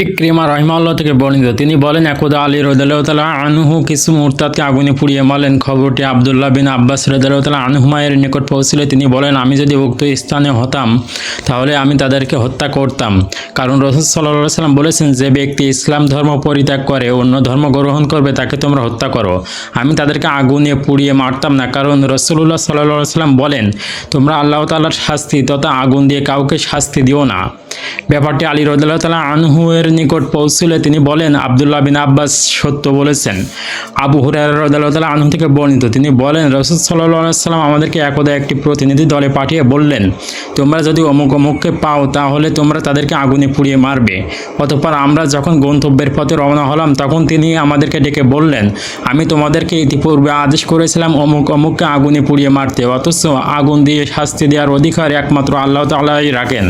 ইকরিমা রাহিমাহুল্লাহ থেকে বর্ণিত, তিনি বলেন একদা আলী রাদিয়াল্লাহু তাআলা আনহু কিছু মুরতাদকে আগুনে পুড়িয়ে মারলেন। খবরটি আব্দুল্লাহ বিন আব্বাস রাদিয়াল্লাহু তাআলা আনহুমা এর নিকট পৌঁছলে তিনি বলেন, আমি যদি উক্ত স্থানে হতাম তাহলে আমি তাদেরকে হত্যা করতাম, কারণ রাসূল সাল্লাল্লাহু আলাইহি ওয়াসাল্লাম বলেছেন, যে ব্যক্তি ইসলাম ধর্ম পরিত্যাগ করে অন্য ধর্ম গ্রহণ করবে তাকে তোমরা হত্যা করো। আমি তাদেরকে আগুনে পুড়িয়ে মারতাম না, কারণ রাসূলুল্লাহ সাল্লাল্লাহু আলাইহি ওয়াসাল্লাম বলেন, তোমরা আল্লাহ তাআলার শাস্তি তথা আগুন দিয়ে কাউকে শাস্তি দিও না। ব্যাপারটি আলী রাদিয়াল্লাহু তাআলা আনহু এর নিকট পৌঁছলে তিনি বলেন, আব্দুল্লাহ বিন আব্বাস সত্য বলেছেন। আবু হুরায়রা রাদিয়াল্লাহু তাআলা আনহু থেকে বর্ণিত, তিনি বলেন, রাসূল সাল্লাল্লাহু আলাইহি ওয়াসাল্লাম আমাদেরকে একদা একটি প্রতিনিধি দলে পাঠিয়ে বললেন, তোমরা যদি অমুক অমুককে পাও তাহলে তোমরা তাদেরকে আগুনে পুড়িয়ে মারবে। অতঃপর আমরা যখন গন্তব্যের পথে রওনা হলাম তখন তিনি আমাদেরকে ডেকে বললেন, আমি তোমাদেরকে ইতিপূর্বে আদেশ করেছিলাম অমুক অমুককে আগুনে পুড়িয়ে মারতে, অথচ আগুন দিয়ে শাস্তি দেওয়ার অধিকার একমাত্র আল্লাহ তাআলাই রাখেন।